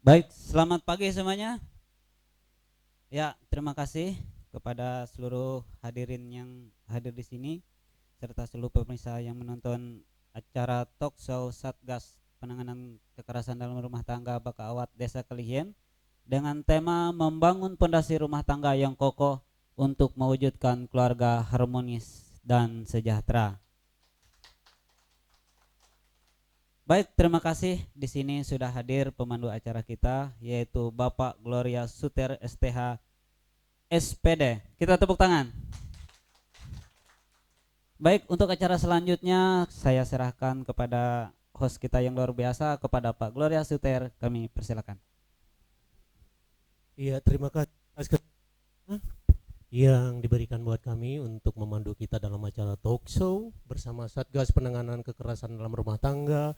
Baik, selamat pagi semuanya. Ya, terima kasih kepada seluruh hadirin yang hadir di sini serta seluruh pemirsa yang menonton acara talk show Satgas Penanganan Kekerasan dalam Rumah Tangga Bakawat Desa Kelihian dengan tema membangun pondasi rumah tangga yang kokoh untuk mewujudkan keluarga harmonis dan sejahtera. Baik, terima kasih. Di sini sudah hadir pemandu acara kita yaitu Bapak Gloria Suter STH SPD. Kita tepuk tangan. Baik, untuk acara selanjutnya saya serahkan kepada host kita yang luar biasa, kepada Pak Gloria Suter. Kami persilakan. Iya, terima kasih yang diberikan buat kami untuk memandu kita dalam acara talk show bersama Satgas Penanganan Kekerasan dalam Rumah Tangga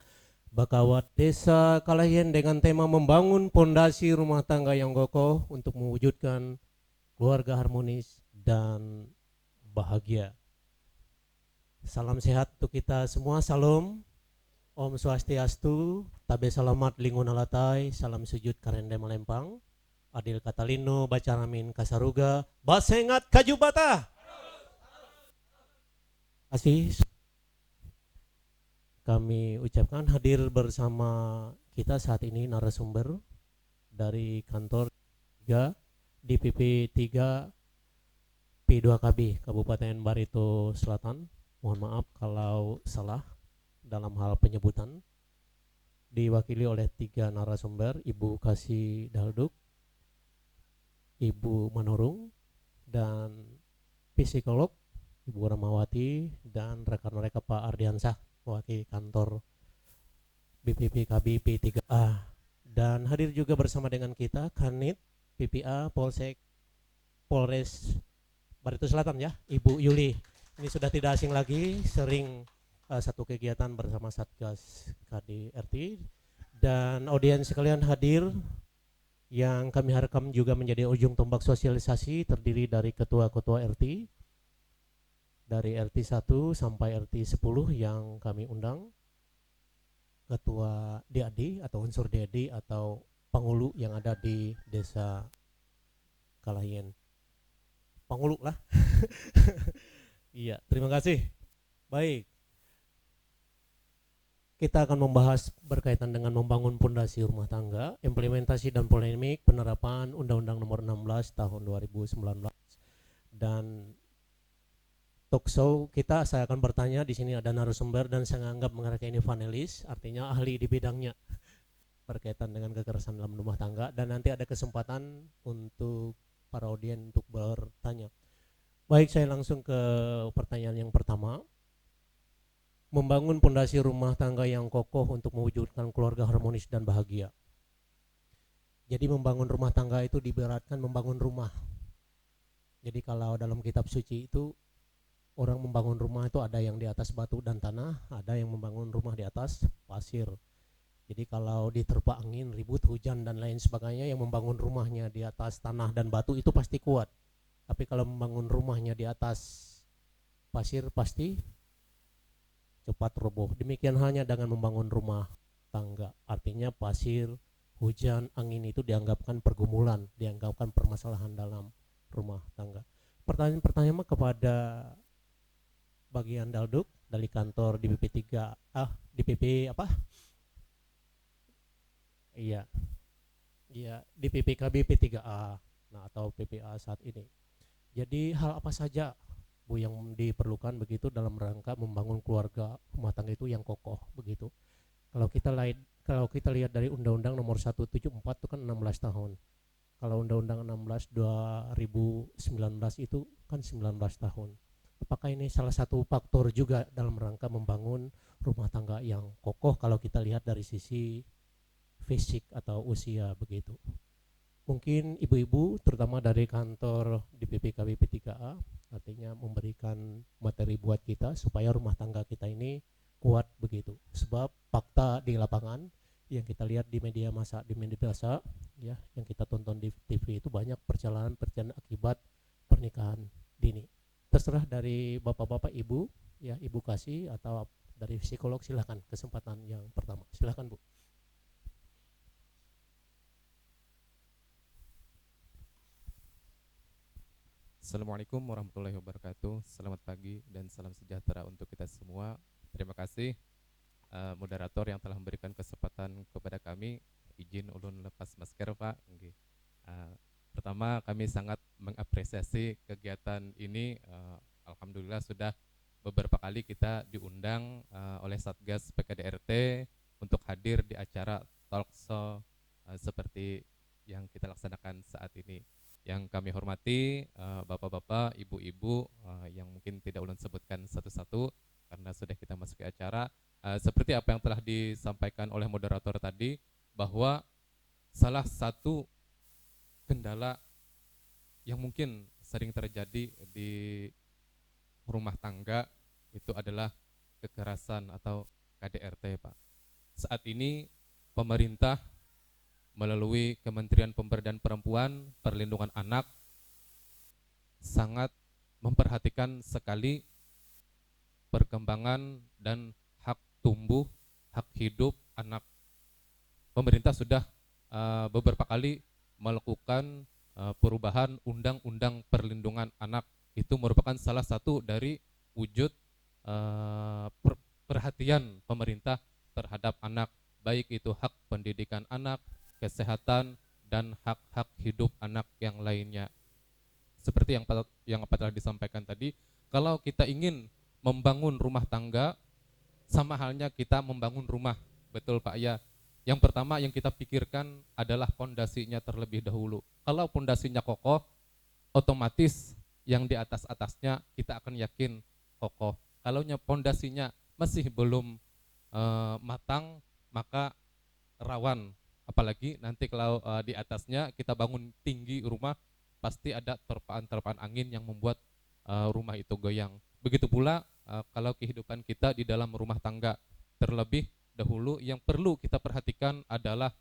Bakawat Desa Kalahian dengan tema membangun pondasi rumah tangga yang kokoh untuk mewujudkan keluarga harmonis dan bahagia. Salam sehat untuk kita semua. Salam Om Swastiastu, Tabe Salamat Lingunalatai, Salam Sujud Karende Malempang, Adil Katalino, Bacaramin Kasaruga, Basengat Kajubata. Kasih kami ucapkan hadir bersama kita saat ini narasumber dari kantor 3 DPP 3 P2KB Kabupaten Barito Selatan. Mohon maaf kalau salah dalam hal penyebutan. Diwakili oleh 3 narasumber, Ibu Kasih Dalduk, Ibu Manurung, dan psikolog Ibu Ramawati, dan rekan-rekan Pak Ardiansah wakil kantor BPPKB P3A. Dan hadir juga bersama dengan kita Kanit PPA Polsek Polres Barito Selatan ya, Ibu Yuli. Ini sudah tidak asing lagi, sering satu kegiatan bersama Satgas KDRT. Dan audiens sekalian hadir yang kami harapkan juga menjadi ujung tombak sosialisasi, terdiri dari ketua-ketua RT dari RT 1 sampai RT 10 yang kami undang, ketua DAD atau unsur DAD atau penghulu yang ada di desa Kalahian. Penghulu lah. Iya, terima kasih. Baik, kita akan membahas berkaitan dengan membangun pondasi rumah tangga, implementasi dan polemik penerapan Undang-Undang Nomor 16 Tahun 2019. Dan talk show kita, saya akan bertanya, di sini ada narasumber dan saya anggap mereka ini panelis, artinya ahli di bidangnya berkaitan dengan kekerasan dalam rumah tangga, dan nanti ada kesempatan untuk para audiens untuk bertanya. Baik, saya langsung ke pertanyaan yang pertama. Membangun pondasi rumah tangga yang kokoh untuk mewujudkan keluarga harmonis dan bahagia. Jadi membangun rumah tangga itu diberatkan membangun rumah. Jadi kalau dalam kitab suci itu orang membangun rumah itu ada yang di atas batu dan tanah, ada yang membangun rumah di atas pasir. Jadi kalau diterpa angin, ribut, hujan dan lain sebagainya, yang membangun rumahnya di atas tanah dan batu itu pasti kuat. Tapi kalau membangun rumahnya di atas pasir pasti cepat roboh. Demikian hanya dengan membangun rumah tangga. Artinya pasir, hujan, angin itu dianggapkan pergumulan, dianggapkan permasalahan dalam rumah tangga. Pertanyaan kepada bagian Dalduk dari kantor DPP 3 DPP apa? Iya. Iya, DPP KB P3A. Nah, atau PPA saat ini. Jadi hal apa saja Bu yang diperlukan begitu dalam rangka membangun keluarga rumah tangga itu yang kokoh begitu. Kalau kita lihat dari Undang-Undang Nomor 174 itu kan 16 tahun. Kalau Undang-Undang 16 2019 itu kan 19 tahun. Apakah ini salah satu faktor juga dalam rangka membangun rumah tangga yang kokoh kalau kita lihat dari sisi fisik atau usia begitu? Mungkin ibu-ibu terutama dari kantor DPP KBP 3A artinya memberikan materi buat kita supaya rumah tangga kita ini kuat begitu. Sebab fakta di lapangan yang kita lihat di media massa ya, yang kita tonton di TV itu banyak perjalanan akibat pernikahan dini. Terserah dari bapak-bapak ibu ya, Ibu Kasih atau dari psikolog, silakan kesempatan yang pertama. Silakan Bu. Assalamualaikum warahmatullahi wabarakatuh. Selamat pagi dan salam sejahtera untuk kita semua. Terima kasih moderator yang telah memberikan kesempatan kepada kami. Izin ulun lepas masker, Pak. Nggih. Eh, Pertama kami sangat mengapresiasi kegiatan ini. Alhamdulillah sudah beberapa kali kita diundang oleh Satgas PKDRT untuk hadir di acara talkshow seperti yang kita laksanakan saat ini. Yang kami hormati bapak-bapak, ibu-ibu yang mungkin tidak ulun sebutkan satu-satu karena sudah kita masuki acara. Seperti apa yang telah disampaikan oleh moderator tadi, bahwa salah satu kendala yang mungkin sering terjadi di rumah tangga itu adalah kekerasan atau KDRT, Pak. Saat ini pemerintah melalui Kementerian Pemberdayaan Perempuan, Perlindungan Anak sangat memperhatikan sekali perkembangan dan hak tumbuh, hak hidup anak. Pemerintah sudah beberapa kali melakukan perubahan Undang-Undang Perlindungan Anak. Itu merupakan salah satu dari wujud perhatian pemerintah terhadap anak, baik itu hak pendidikan anak, kesehatan, dan hak-hak hidup anak yang lainnya. Seperti yang apa telah disampaikan tadi, kalau kita ingin membangun rumah tangga, sama halnya kita membangun rumah, betul Pak ya. Yang pertama yang kita pikirkan adalah pondasinya terlebih dahulu. Kalau pondasinya kokoh, otomatis yang di atas-atasnya kita akan yakin kokoh. Kalau pondasinya masih belum matang, maka rawan. Apalagi nanti kalau di atasnya kita bangun tinggi rumah, pasti ada terpaan-terpaan angin yang membuat rumah itu goyang. Begitu pula kalau kehidupan kita di dalam rumah tangga. Terlebih dahulu yang perlu kita perhatikan adalah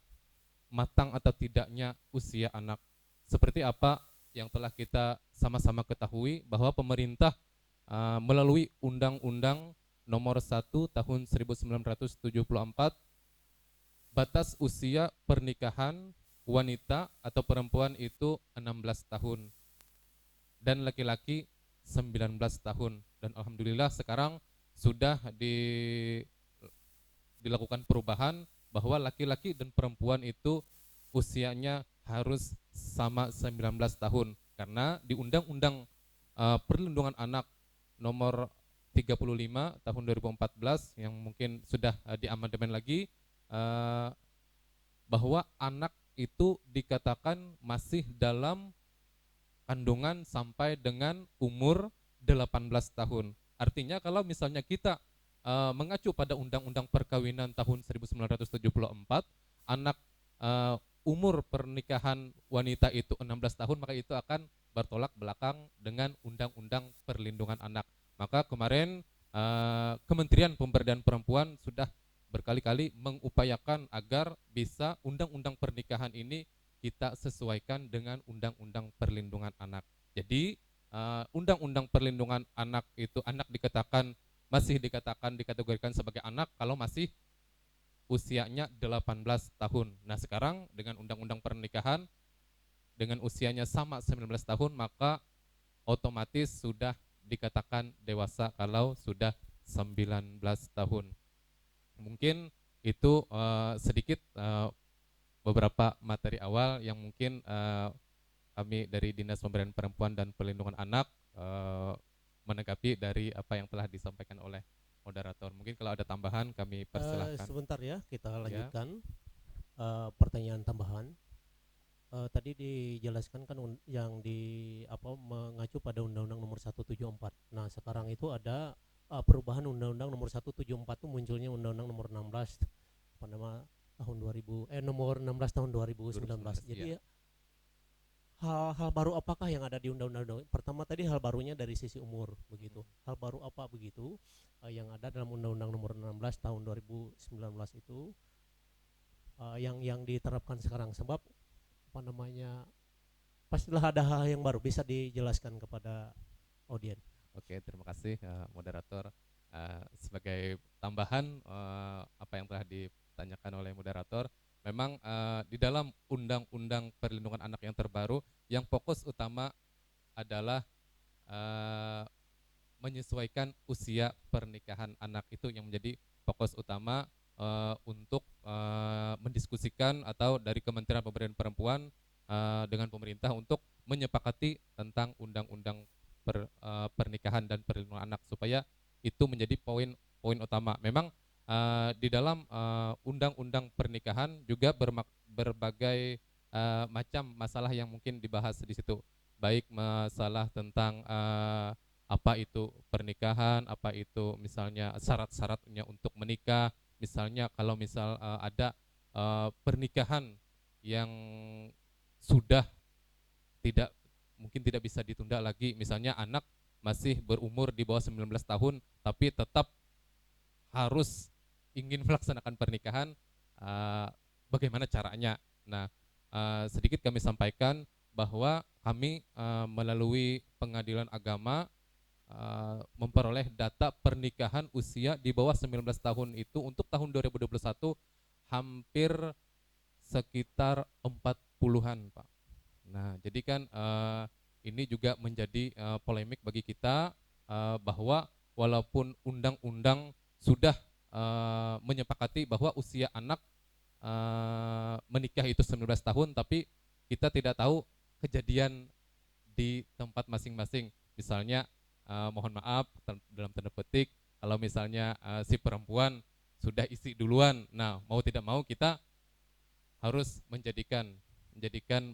matang atau tidaknya usia anak. Seperti apa yang telah kita sama-sama ketahui, bahwa pemerintah melalui Undang-Undang Nomor 1 Tahun 1974, batas usia pernikahan wanita atau perempuan itu 16 tahun dan laki-laki 19 tahun. Dan alhamdulillah sekarang sudah dilakukan perubahan bahwa laki-laki dan perempuan itu usianya harus sama 19 tahun, karena di Undang-Undang Perlindungan Anak nomor 35 tahun 2014 yang mungkin sudah diamandemen lagi, bahwa anak itu dikatakan masih dalam kandungan sampai dengan umur 18 tahun. Artinya kalau misalnya kita mengacu pada Undang-Undang Perkawinan tahun 1974, anak umur pernikahan wanita itu 16 tahun, maka itu akan bertolak belakang dengan Undang-Undang Perlindungan Anak. Maka kemarin Kementerian Pemberdayaan Perempuan sudah berkali-kali mengupayakan agar bisa undang-undang pernikahan ini kita sesuaikan dengan undang-undang perlindungan anak. Jadi undang-undang perlindungan anak itu anak masih dikategorikan sebagai anak kalau masih usianya 18 tahun. Nah, sekarang dengan undang-undang pernikahan dengan usianya sama 19 tahun, maka otomatis sudah dikatakan dewasa kalau sudah 19 tahun. Mungkin itu sedikit beberapa materi awal yang mungkin kami dari Dinas Pemberdayaan Perempuan dan Perlindungan Anak menanggapi dari apa yang telah disampaikan oleh moderator. Mungkin kalau ada tambahan kami persilahkan. Sebentar ya, kita lanjutkan pertanyaan tambahan. Tadi dijelaskan kan yang mengacu pada Undang-Undang Nomor 174. Nah, sekarang itu ada perubahan Undang-Undang Nomor 174 itu munculnya Undang-Undang Nomor 16 tahun 2000 nomor 16 tahun 2019. Jadi ya. Hal baru apakah yang ada di undang-undang? Pertama tadi hal barunya dari sisi umur begitu. Hal baru apa begitu yang ada dalam Undang-Undang Nomor 16 tahun 2019 itu yang diterapkan sekarang, sebab pastilah ada hal yang baru, bisa dijelaskan kepada audiens. Oke, terima kasih moderator. Sebagai tambahan apa yang telah ditanyakan oleh moderator, memang di dalam Undang-Undang Perlindungan Anak yang terbaru, yang fokus utama adalah eh, menyesuaikan usia pernikahan anak itu yang menjadi fokus utama untuk mendiskusikan atau dari Kementerian Pemberdayaan Perempuan dengan pemerintah untuk menyepakati tentang undang-undang pernikahan dan perlindungan anak supaya itu menjadi poin utama. Memang di dalam undang-undang pernikahan juga berbagai macam masalah yang mungkin dibahas di situ, baik masalah tentang apa itu pernikahan, apa itu misalnya syarat-syaratnya untuk menikah, misalnya kalau misal ada pernikahan yang sudah tidak mungkin tidak bisa ditunda lagi, misalnya anak masih berumur di bawah 19 tahun tapi tetap harus ingin melaksanakan pernikahan, bagaimana caranya. Nah, sedikit kami sampaikan bahwa kami melalui pengadilan agama memperoleh data pernikahan usia di bawah 19 tahun itu untuk tahun 2021 hampir sekitar 40-an, Pak. Nah, jadi kan ini juga menjadi polemik bagi kita bahwa walaupun undang-undang sudah menyepakati bahwa usia anak menikah itu 19 tahun, tapi kita tidak tahu kejadian di tempat masing-masing. Misalnya mohon maaf dalam tanda petik kalau misalnya si perempuan sudah isi duluan, nah mau tidak mau kita harus menjadikan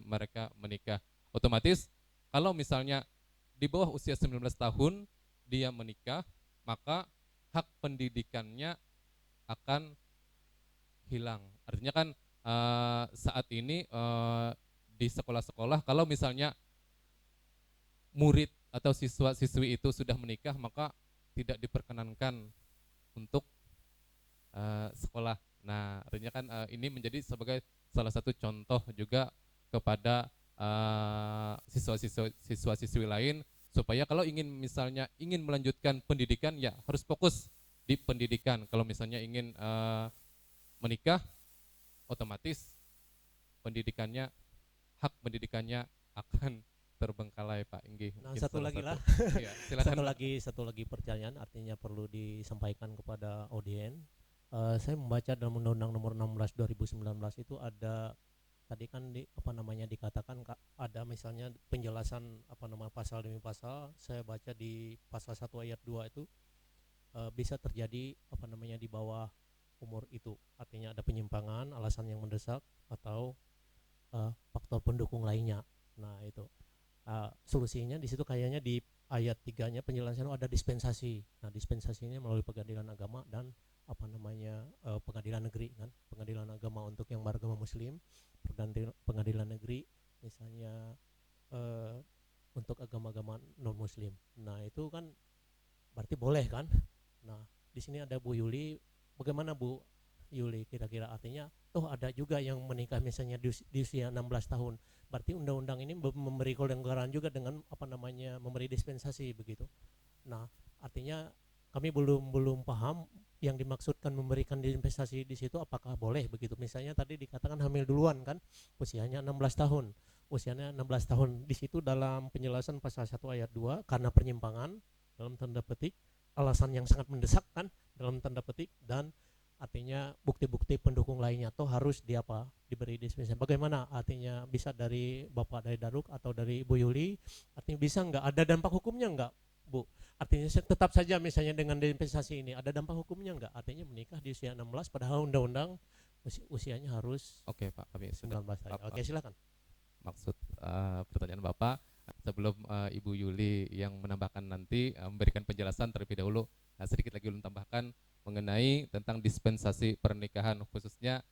mereka menikah. Otomatis kalau misalnya di bawah usia 19 tahun dia menikah, maka hak pendidikannya akan hilang. Artinya kan saat ini di sekolah-sekolah kalau misalnya murid atau siswa-siswi itu sudah menikah, maka tidak diperkenankan untuk sekolah. Nah, artinya kan ini menjadi sebagai salah satu contoh juga kepada siswa-siswi lain supaya kalau misalnya ingin melanjutkan pendidikan ya harus fokus di pendidikan. Kalau misalnya ingin menikah, otomatis pendidikannya, hak pendidikannya akan terbengkalai, Pak Inggi. Nah, satu lagi lah. Ya, silakan. Satu lagi pertanyaan artinya perlu disampaikan kepada audien. Saya membaca dalam Undang-Undang Nomor 16 2019 itu ada tadi kan dikatakan ada misalnya penjelasan pasal demi pasal. Saya baca di pasal 1 ayat 2 itu bisa terjadi di bawah umur itu. Artinya ada penyimpangan, alasan yang mendesak atau faktor pendukung lainnya. Nah, itu solusinya di situ kayaknya di ayat 3-nya penjelasan ada dispensasi. Nah, dispensasinya melalui pengadilan agama dan pengadilan negeri kan, pengadilan agama untuk yang beragama muslim, pengadilan negeri misalnya untuk agama-agama non muslim. Nah, itu kan berarti boleh kan. Nah, di sini ada Bu Yuli, bagaimana Bu Yuli kira-kira artinya toh ada juga yang menikah misalnya di usia 16 tahun, berarti undang-undang ini memberi kelonggaran juga dengan memberi dispensasi begitu. Nah, artinya kami belum paham yang dimaksudkan memberikan dispensasi di situ apakah boleh begitu. Misalnya tadi dikatakan hamil duluan kan, usianya 16 tahun. Usianya 16 tahun di situ dalam penjelasan pasal 1 ayat 2 karena penyimpangan dalam tanda petik, alasan yang sangat mendesak kan dalam tanda petik, dan artinya bukti-bukti pendukung lainnya atau harus diberi dispensasi. Bagaimana artinya, bisa dari Bapak dari Daruk atau dari Bu Yuli, artinya bisa nggak ada dampak hukumnya nggak Bu? Artinya tetap saja misalnya dengan dispensasi ini ada dampak hukumnya nggak? Artinya menikah di usia 16 padahal undang-undang usianya harus Oke, Pak, kami 19 tahun. Oke, silakan. Maksud pertanyaan Bapak sebelum Ibu Yuli yang menambahkan nanti memberikan penjelasan terlebih dahulu. Sedikit lagi ulun tambahkan mengenai tentang dispensasi pernikahan, khususnya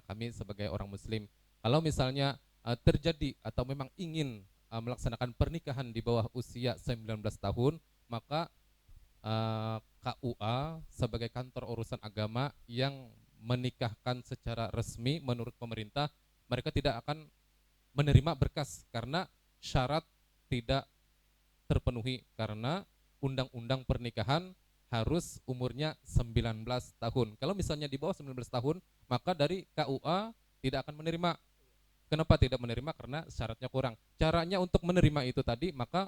kami sebagai orang muslim. Kalau misalnya terjadi atau memang ingin melaksanakan pernikahan di bawah usia 19 tahun, maka KUA sebagai kantor urusan agama yang menikahkan secara resmi menurut pemerintah, mereka tidak akan menerima berkas karena syarat tidak terpenuhi, karena undang-undang pernikahan harus umurnya 19 tahun. Kalau misalnya di bawah 19 tahun, maka dari KUA tidak akan menerima. Kenapa tidak menerima? Karena syaratnya kurang. Caranya untuk menerima itu tadi, maka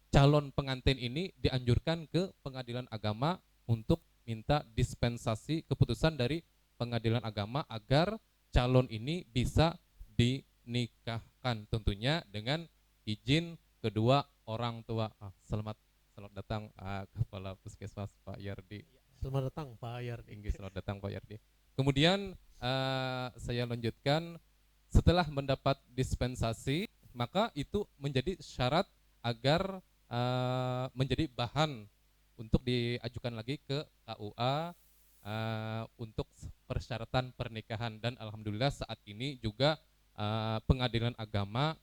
calon pengantin ini dianjurkan ke pengadilan agama untuk minta dispensasi keputusan dari pengadilan agama agar calon ini bisa dinikahkan, tentunya dengan izin kedua orang tua. Selamat selamat datang Kepala Puskesmas Pak Yardi. Selamat datang Pak Yardi. Selamat datang Pak Yardi. Kemudian saya lanjutkan, setelah mendapat dispensasi maka itu menjadi syarat agar menjadi bahan untuk diajukan lagi ke KUA untuk persyaratan pernikahan, dan alhamdulillah saat ini juga pengadilan agama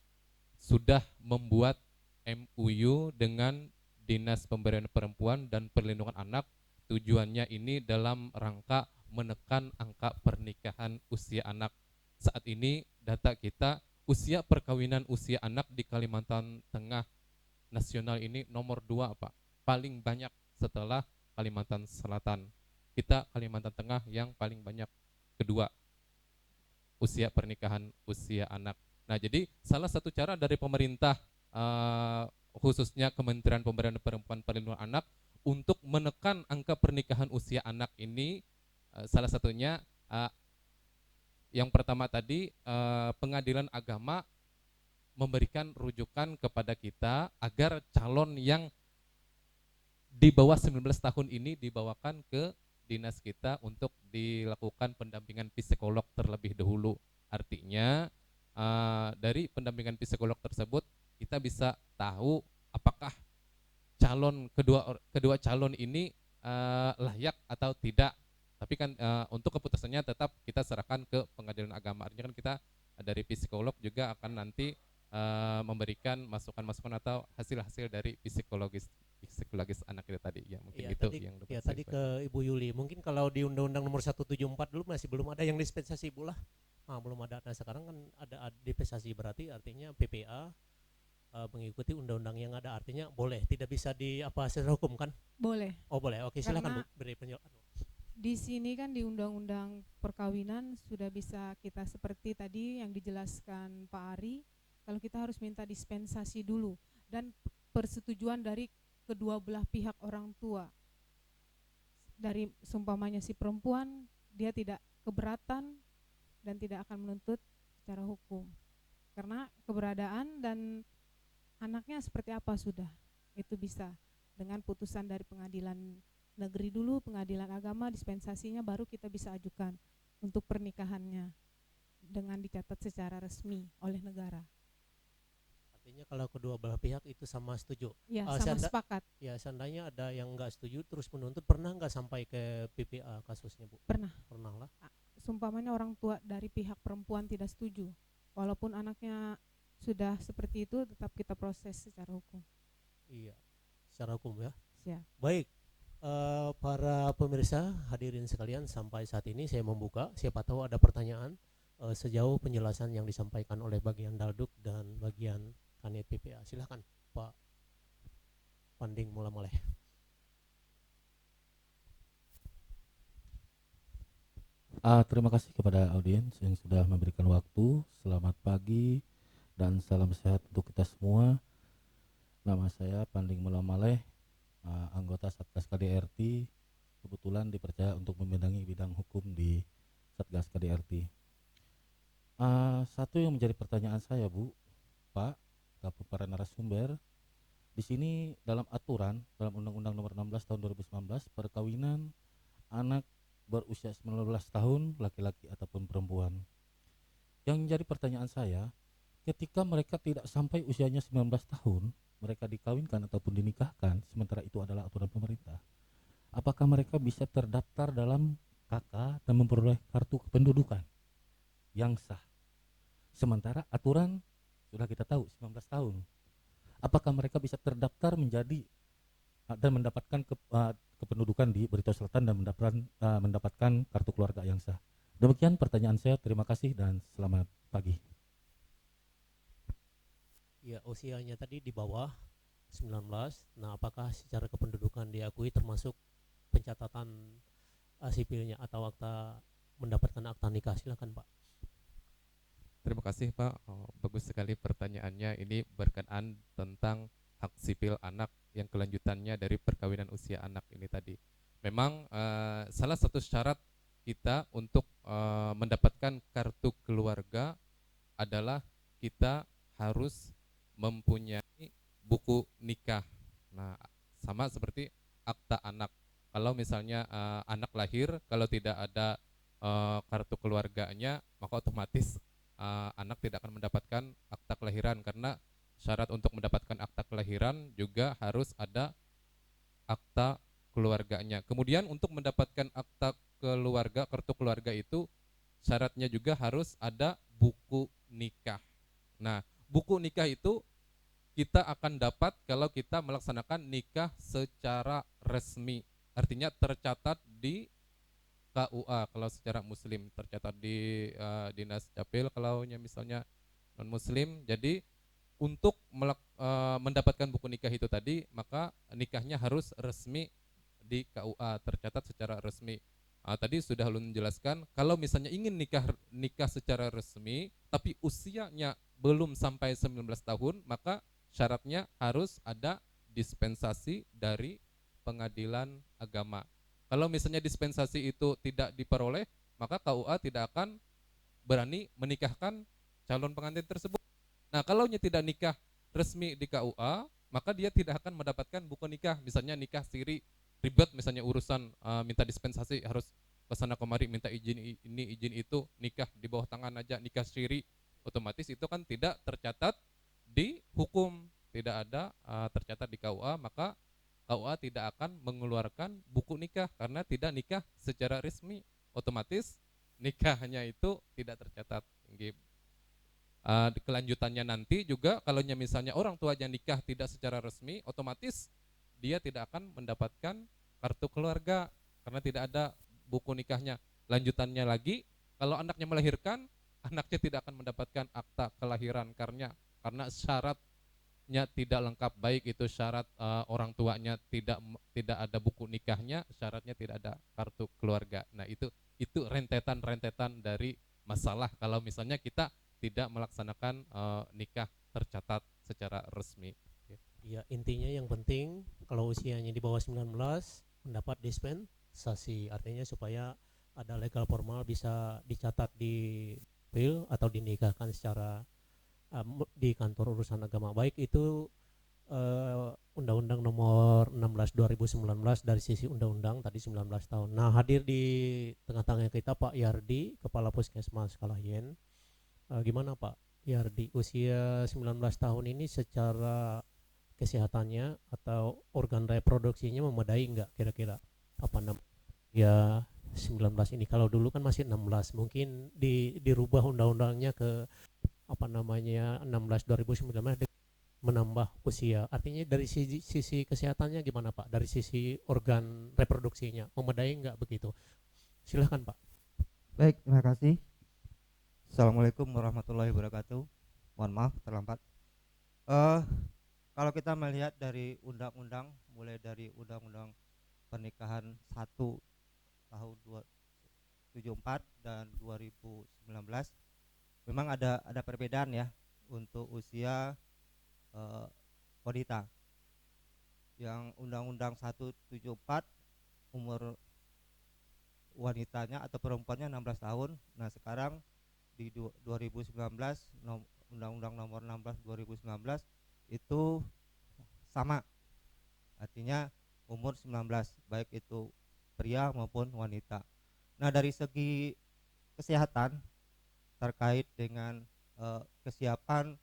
sudah membuat MOU dengan Dinas Pemberdayaan Perempuan dan Perlindungan Anak. Tujuannya ini dalam rangka menekan angka pernikahan usia anak. Saat ini data kita, usia perkawinan usia anak di Kalimantan Tengah nasional ini nomor 2 Pak, paling banyak setelah Kalimantan Selatan. Kita Kalimantan Tengah yang paling banyak kedua usia pernikahan usia anak. Nah, jadi salah satu cara dari pemerintah khususnya Kementerian Pemberdayaan Perempuan Perlindungan Anak untuk menekan angka pernikahan usia anak ini, salah satunya yang pertama tadi, pengadilan agama memberikan rujukan kepada kita agar calon yang di bawah 19 tahun ini dibawakan ke dinas kita untuk dilakukan pendampingan psikolog terlebih dahulu. Artinya dari pendampingan psikolog tersebut kita bisa tahu apakah kedua calon ini layak atau tidak. Tapi kan untuk keputusannya tetap kita serahkan ke pengadilan agama. Artinya kan kita dari psikolog juga akan nanti memberikan masukan-masukan atau hasil-hasil dari psikologis anak kita tadi. Ya mungkin Ya, itu tadi, yang ya, tadi ke Ibu Yuli, mungkin kalau di Undang-Undang Nomor 174 dulu masih belum ada yang dispensasi Ibu lah. Belum ada. Nah, sekarang kan ada dispensasi, berarti artinya PPA mengikuti undang-undang yang ada, artinya boleh, tidak bisa di apa secara hukum kan? Boleh. Oh boleh, oke silakan Bu, Karena beri penjelasan. di sini kan di Undang-Undang Perkawinan sudah bisa kita seperti tadi yang dijelaskan Pak Ari, kalau kita harus minta dispensasi dulu dan persetujuan dari kedua belah pihak orang tua. Dari seumpamanya si perempuan dia tidak keberatan dan tidak akan menuntut secara hukum. Karena keberadaan dan anaknya seperti apa sudah itu bisa dengan putusan dari pengadilan negeri dulu, pengadilan agama, dispensasinya baru kita bisa ajukan untuk pernikahannya dengan dicatat secara resmi oleh negara. Artinya kalau kedua belah pihak itu sama setuju. Ya, sama sepakat. Ya, seandainya ada yang enggak setuju terus menuntut, pernah enggak sampai ke PPA kasusnya Bu? Pernah. Pernah lah. Sumpamanya orang tua dari pihak perempuan tidak setuju, walaupun anaknya sudah seperti itu, tetap kita proses secara hukum. Iya, secara hukum ya. Siap. Baik, para pemirsa hadirin sekalian, sampai saat ini saya membuka, siapa tahu ada pertanyaan sejauh penjelasan yang disampaikan oleh bagian Dalduk dan bagian Kanit PPA. Silahkan Pak Panding Mula-Maleh. Terima kasih kepada audiens yang sudah memberikan waktu. Selamat pagi dan salam sehat untuk kita semua. Nama saya Panding Mula-Maleh, anggota Satgas KDRT, kebetulan dipercaya untuk membidangi bidang hukum di Satgas KDRT. Satu yang menjadi pertanyaan saya Bu, Pak, ke para narasumber, di sini dalam aturan dalam Undang-Undang Nomor 16 Tahun 2019 perkawinan anak berusia 19 tahun laki-laki ataupun perempuan. Yang menjadi pertanyaan saya, ketika mereka tidak sampai usianya 19 tahun, mereka dikawinkan ataupun dinikahkan, sementara itu adalah aturan pemerintah, apakah mereka bisa terdaftar dalam KK dan memperoleh kartu kependudukan yang sah? Sementara aturan sudah kita tahu 19 tahun. Apakah mereka bisa terdaftar menjadi dan mendapatkan kependudukan di Barito Selatan dan mendapatkan kartu keluarga yang sah? Demikian pertanyaan saya. Terima kasih dan selamat pagi. Ya, usianya tadi di bawah 19. Nah, apakah secara kependudukan diakui termasuk pencatatan sipilnya atau akta mendapatkan akta nikah? Silakan Pak. Terima kasih Pak, bagus sekali pertanyaannya. Ini berkenaan tentang hak sipil anak yang kelanjutannya dari perkawinan usia anak ini tadi. Memang salah satu syarat kita untuk mendapatkan kartu keluarga adalah kita harus mempunyai buku nikah. Nah, sama seperti akta anak. Kalau misalnya anak lahir, kalau tidak ada kartu keluarganya, maka otomatis anak tidak akan mendapatkan akta kelahiran, karena syarat untuk mendapatkan akta kelahiran juga harus ada akta keluarganya. Kemudian untuk mendapatkan akta keluarga, kartu keluarga itu syaratnya juga harus ada buku nikah. Nah, buku nikah itu kita akan dapat kalau kita melaksanakan nikah secara resmi. Artinya tercatat di KUA kalau secara muslim, tercatat di Dinas Capil kalau misalnya non muslim. Jadi untuk mendapatkan buku nikah itu tadi, maka nikahnya harus resmi di KUA, tercatat secara resmi. Tadi sudah ulun menjelaskan, kalau misalnya ingin nikah secara resmi tapi usianya belum sampai 19 tahun, maka syaratnya harus ada dispensasi dari pengadilan agama. Kalau misalnya dispensasi itu tidak diperoleh, maka KUA tidak akan berani menikahkan calon pengantin tersebut. Nah, kalau tidak nikah resmi di KUA, maka dia tidak akan mendapatkan buku nikah. Misalnya nikah siri, ribet misalnya urusan minta dispensasi, harus kesana kemari minta izin ini izin itu, nikah di bawah tangan aja, nikah siri, otomatis itu kan tidak tercatat di hukum, tidak ada tercatat di KUA, maka KUA tidak akan mengeluarkan buku nikah karena tidak nikah secara resmi, otomatis nikahnya itu tidak tercatat. Kelanjutannya nanti juga kalau misalnya orang tuanya nikah tidak secara resmi, otomatis dia tidak akan mendapatkan kartu keluarga karena tidak ada buku nikahnya. Lanjutannya lagi, kalau anaknya melahirkan, anaknya tidak akan mendapatkan akta kelahiran karena syaratnya tidak lengkap, baik itu syarat orang tuanya tidak ada buku nikahnya, syaratnya tidak ada kartu keluarga. Nah, itu rentetan dari masalah kalau misalnya kita tidak melaksanakan nikah tercatat secara resmi. Ya, intinya yang penting kalau usianya di bawah 19 mendapat dispensasi, artinya supaya ada legal formal bisa dicatat di will atau dinikahkan secara di kantor urusan agama, baik itu Undang-Undang nomor 16 2019 dari sisi undang-undang tadi 19 tahun. Nah, hadir di tengah-tengah kita Pak Yardi, Kepala Puskesmas Kalahyen. Gimana Pak Yardi, usia 19 tahun ini secara kesehatannya atau organ reproduksinya memadai nggak kira-kira? Apa ya 19 ini, kalau dulu kan masih 16, mungkin dirubah undang-undangnya ke 16 2019 menambah usia, artinya dari sisi kesehatannya gimana Pak, dari sisi organ reproduksinya memadai nggak begitu? Silahkan Pak. Baik, terima kasih. Assalamualaikum warahmatullahi wabarakatuh. Mohon maaf terlambat. Kalau kita melihat dari undang-undang, mulai dari undang-undang pernikahan 1 tahun 74 dan 2019, memang ada perbedaan ya untuk usia wanita. Yang undang-undang 174 umur wanitanya atau perempuannya 16 tahun. Nah, sekarang di 2019 Undang-Undang nomor 16 2019 itu sama, artinya umur 19 baik itu pria maupun wanita. Nah, dari segi kesehatan terkait dengan kesiapan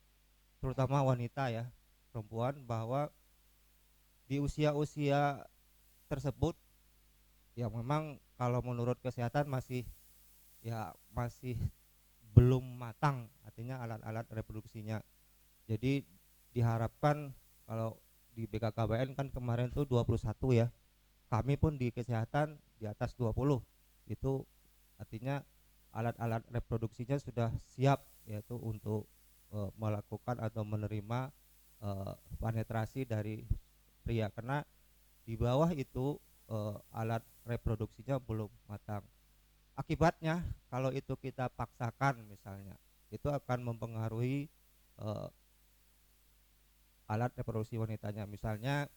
terutama wanita ya, perempuan, bahwa di usia-usia tersebut ya memang kalau menurut kesehatan masih belum matang, artinya alat-alat reproduksinya. Jadi diharapkan kalau di BKKBN kan kemarin tuh 21 ya, kami pun di kesehatan di atas 20, itu artinya alat-alat reproduksinya sudah siap, yaitu untuk melakukan atau menerima penetrasi dari pria, karena di bawah itu alat reproduksinya belum matang. Akibatnya kalau itu kita paksakan misalnya, itu akan mempengaruhi alat reproduksi wanitanya. Misalnya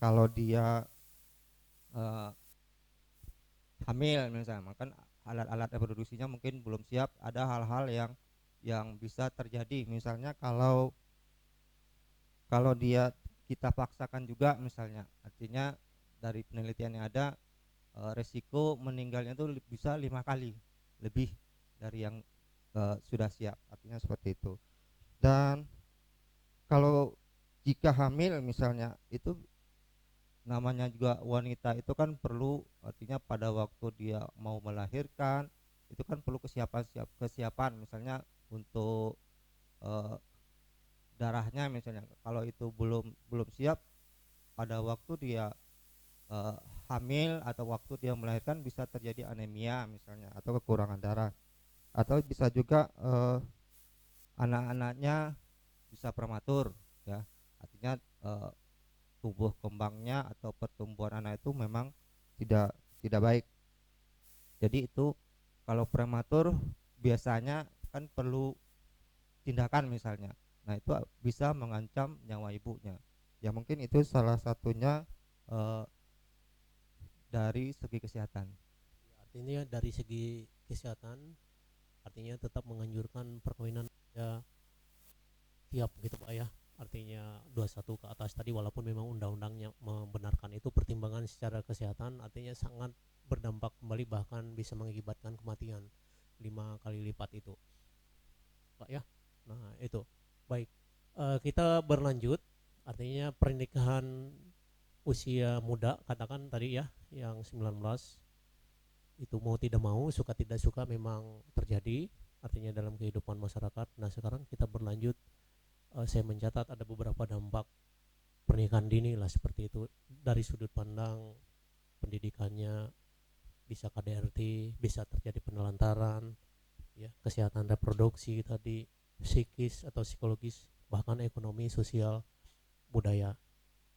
kalau dia eh, hamil misalnya, kan alat-alat reproduksinya mungkin belum siap, ada hal-hal yang bisa terjadi. Misalnya kalau dia kita paksakan juga misalnya, artinya dari penelitian yang ada resiko meninggalnya itu bisa 5 kali lebih dari yang sudah siap, artinya seperti itu. Dan kalau jika hamil misalnya, itu namanya juga wanita itu kan perlu, artinya pada waktu dia mau melahirkan itu kan perlu kesiapan misalnya untuk eh, darahnya misalnya. Kalau itu belum siap pada waktu dia eh, hamil atau waktu dia melahirkan, bisa terjadi anemia misalnya atau kekurangan darah, atau bisa juga anak-anaknya bisa prematur ya, artinya tumbuh kembangnya atau pertumbuhan anak itu memang tidak tidak baik. Jadi itu kalau prematur biasanya kan perlu tindakan misalnya. Nah, itu bisa mengancam nyawa ibunya. Ya mungkin itu salah satunya eh, dari segi kesehatan. Artinya dari segi kesehatan, artinya tetap menganjurkan perkawinan ya tiap gitu Pak ya. Artinya 21 ke atas tadi, walaupun memang undang-undangnya membenarkan itu, pertimbangan secara kesehatan artinya sangat berdampak kembali, bahkan bisa mengakibatkan kematian 5 kali lipat itu Pak ya. Nah itu baik. Kita berlanjut, artinya pernikahan usia muda katakan tadi ya, yang 19 itu mau tidak mau, suka tidak suka memang terjadi, artinya dalam kehidupan masyarakat. Nah sekarang kita berlanjut, saya mencatat ada beberapa dampak pernikahan dini lah seperti itu, dari sudut pandang pendidikannya, bisa KDRT, bisa terjadi penelantaran ya, kesehatan reproduksi tadi, psikis atau psikologis, bahkan ekonomi, sosial, budaya.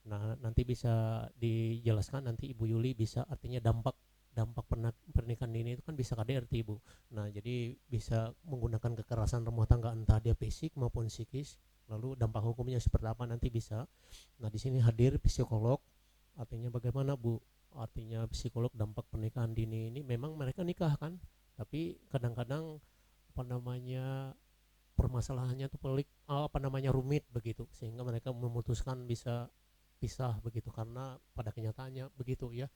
Nah nanti bisa dijelaskan, nanti Ibu Yuli bisa, artinya dampak pernikahan dini itu kan bisa KDRT Ibu. Nah jadi bisa menggunakan kekerasan rumah tangga, entah dia fisik maupun psikis, lalu dampak hukumnya seperti apa nanti bisa. Nah di sini hadir psikolog, artinya bagaimana Bu, artinya psikolog dampak pernikahan dini ini. Memang mereka nikah kan, tapi kadang-kadang apa namanya permasalahannya tuh pelik, rumit begitu, sehingga mereka memutuskan bisa pisah begitu, karena pada kenyataannya begitu ya,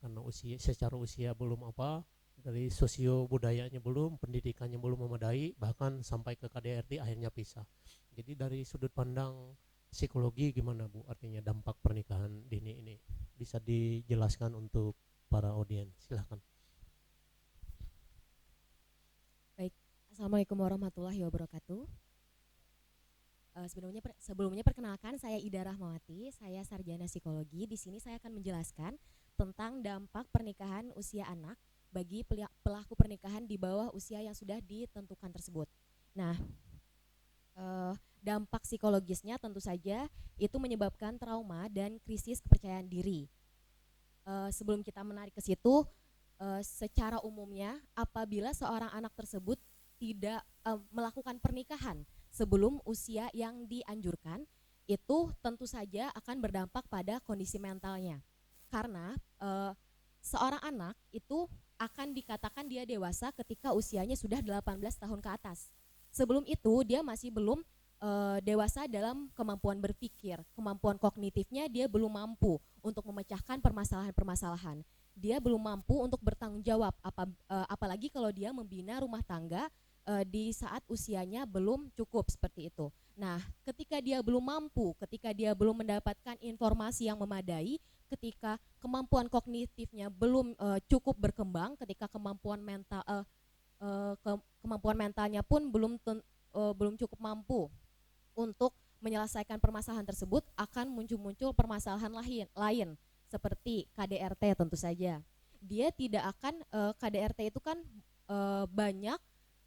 karena secara usia belum apa, dari sosio budayanya belum, pendidikannya belum memadai, bahkan sampai ke KDRT akhirnya pisah. Jadi dari sudut pandang psikologi gimana Bu, artinya dampak pernikahan dini ini, bisa dijelaskan untuk para audiens, silahkan. Baik, Assalamualaikum warahmatullahi wabarakatuh. Sebelumnya perkenalkan, saya Ida Rahmawati, saya sarjana psikologi. Di sini saya akan menjelaskan tentang dampak pernikahan usia anak bagi pelaku pernikahan di bawah usia yang sudah ditentukan tersebut. Nah, dampak psikologisnya tentu saja itu menyebabkan trauma dan krisis kepercayaan diri. Sebelum kita menarik ke situ, secara umumnya apabila seorang anak tersebut tidak melakukan pernikahan sebelum usia yang dianjurkan, itu tentu saja akan berdampak pada kondisi mentalnya. Karena seorang anak itu akan dikatakan dia dewasa ketika usianya sudah 18 tahun ke atas. Sebelum itu dia masih belum dewasa dalam kemampuan berpikir, kemampuan kognitifnya dia belum mampu untuk memecahkan permasalahan-permasalahan. Dia belum mampu untuk bertanggung jawab, apalagi kalau dia membina rumah tangga di saat usianya belum cukup seperti itu. Nah, ketika dia belum mampu, ketika dia belum mendapatkan informasi yang memadai, ketika kemampuan kognitifnya belum cukup berkembang, ketika kemampuan mentalnya pun belum cukup mampu untuk menyelesaikan permasalahan tersebut, akan muncul permasalahan lain seperti KDRT tentu saja. Dia tidak akan KDRT itu kan banyak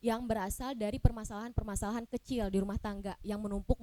yang berasal dari permasalahan-permasalahan kecil di rumah tangga yang menumpuk